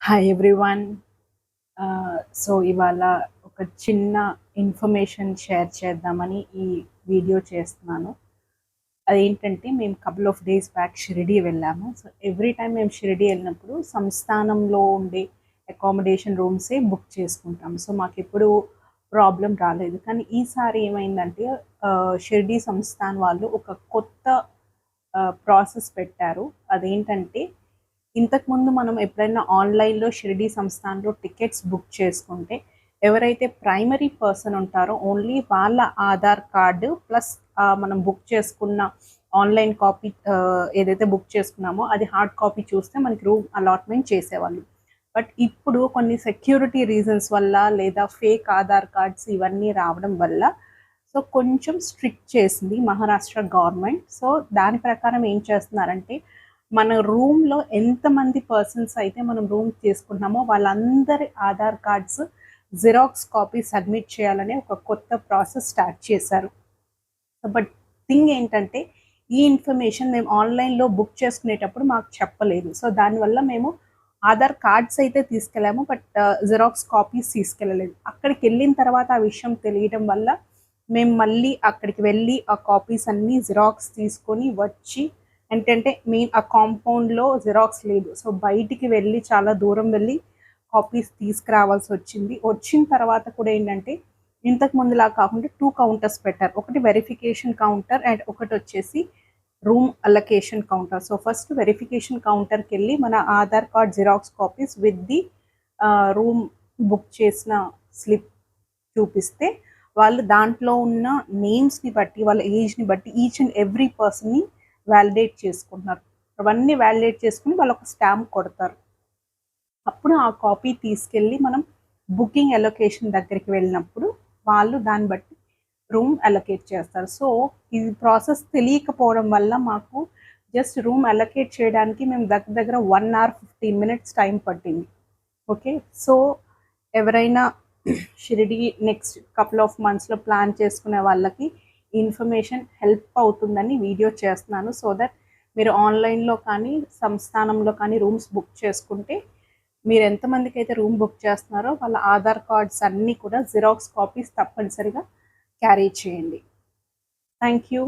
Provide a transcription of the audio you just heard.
Hi everyone. So ఇవాళ ఒక చిన్న ఇన్ఫర్మేషన్ షేర్ చేద్దామని ఈ వీడియో చేస్తున్నాను. అదేంటంటే మేము couple of days back Shirdi వెళ్ళాము. సో ఎవ్రీ టైం మేము షిరిడీ వెళ్ళినప్పుడు సంస్థానంలో ఉండే అకామిడేషన్ రూమ్సే బుక్ చేసుకుంటాం. సో మాకెప్పుడు ప్రాబ్లం రాలేదు. కానీ ఈసారి ఏమైందంటే షిరిడీ సంస్థాన్ వాళ్ళు ఒక కొత్త ప్రాసెస్ పెట్టారు. అదేంటంటే ఇంతకుముందు మనం ఎప్పుడైనా ఆన్లైన్‌లో షిరిడీ సంస్థాన్‌లో టికెట్స్ బుక్ చేసుకుంటే, ఎవరైతే ప్రైమరీ పర్సన్ ఉంటారో ఓన్లీ వాళ్ళ ఆధార్ కార్డు ప్లస్ మనం బుక్ చేసుకున్న ఆన్‌లైన్ కాపీ ఏదైతే బుక్ చేసుకున్నామో అది హార్డ్ కాపీ చూస్తే మనకి రూమ్ అలాట్‌మెంట్ చేసేవాళ్ళు. బట్ ఇప్పుడు కొన్ని సెక్యూరిటీ రీజన్స్ వల్ల లేదా ఫేక్ ఆధార్ కార్డ్స్ ఇవన్నీ రావడం వల్ల సో కొంచెం స్ట్రిక్ట్ చేసింది మహారాష్ట్ర గవర్నమెంట్. సో దాని ప్రకారం ఏం చేస్తున్నారంటే మన రూమ్‌లో ఎంతమంది పర్సన్స్ అయితే మనం రూమ్ తీసుకుంటున్నామో వాళ్ళందరి Aadhaar cards xerox copy submit చేయాలనే ఒక కొత్త ప్రాసెస్ స్టార్ట్ చేశారు. బట్ థింగ్ ఏంటంటే ఈ ఇన్ఫర్మేషన్ మేము ఆన్లైన్‌లో బుక్ చేసుకునేటప్పుడు మాకు చెప్పలేదు. సో దానివల్ల మేము ఆధార్ కార్డ్స్ అయితే తీసుకెళ్ళాము. బట్ జిరాక్స్ కాపీస్ తీసుకెళ్ళలేదు. అక్కడికెళ్ళిన తర్వాత ఆ విషయం తెలియడం వల్ల మేము మళ్ళీ అక్కడికి వెళ్ళి ఆ కాపీస్ అన్నీ జిరాక్స్ తీసుకొని వచ్చి ఏంటంటే ఆ కాంపౌండ్‌లో జిరాక్స్ లేదు. సో బయటికి వెళ్ళి చాలా దూరం వెళ్ళి కాపీస్ తీసుకురావాల్సి వచ్చింది. వచ్చిన తర్వాత కూడా ఏంటంటే ఇంతకు ముందులా కాకుండా 2 కౌంటర్స్ పెట్టారు. ఒకటి వెరిఫికేషన్ కౌంటర్ అండ్ ఒకటొచ్చేసి room allocation counter. So first verification కౌంటర్‌కెళ్ళి మన Aadhaar card xerox copies with the room book చేసిన స్లిప్ చూపిస్తే వాళ్ళు దాంట్లో ఉన్న నేమ్స్‌ని బట్టి, వాళ్ళ ఏజ్‌ని బట్టి ఈచ్ అండ్ ఎవ్రీ పర్సన్‌ని వాలిడేట్ చేసుకుంటున్నారు. అవన్నీ వాలిడేట్ చేసుకొని వాళ్ళు ఒక స్టాంప్ కొడతారు. అప్పుడు ఆ కాపీ తీసుకెళ్ళి మనం బుకింగ్ అలొకేషన్ దగ్గరికి వెళ్ళినప్పుడు వాళ్ళు దాన్ని బట్టి రూమ్ అలొకేట్ చేస్తారు. సో ఈ ప్రాసెస్ తెలియకపోవడం వల్ల మాకు జస్ట్ రూమ్ అలొకేట్ చేయడానికి మేము దగ్గర 1 అవర్ 15 మినిట్స్ టైం పట్టింది. ఓకే. సో ఎవరైనా షిరిడీ నెక్స్ట్ కపుల్ ఆఫ్ మంత్స్‌లో ప్లాన్ చేసుకునే వాళ్ళకి ఇన్ఫర్మేషన్ హెల్ప్ అవుతుందని వీడియో చేస్తున్నాను. సో దట్ మీరు ఆన్లైన్‌లో కానీ, సంస్థానంలో కానీ రూమ్స్ బుక్ చేసుకుంటే మీరు ఎంతమందికైతే రూమ్ బుక్ చేస్తున్నారో వాళ్ళ ఆధార్ కార్డ్స్ అన్నీ కూడా జిరాక్స్ కాపీస్ తప్పనిసరిగా క్యారీ చేయండి. Thank you.